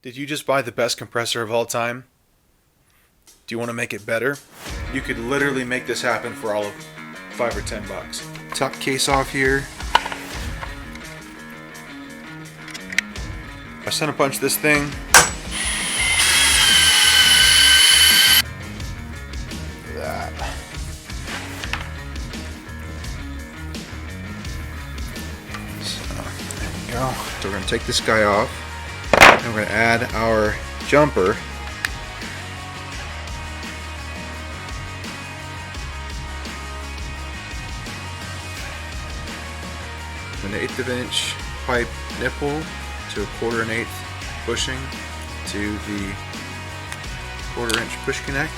Did you just buy the best compressor of all time? Do you want to make it better? You could literally make this happen for all of $5 or $10. Top case off here. I center punch this thing. Look at that. So, there we go. So we're going to take this guy off. And we're going to add our jumper. An 1/8 inch pipe nipple to a 1/4 inch bushing to the 1/4 inch push connect.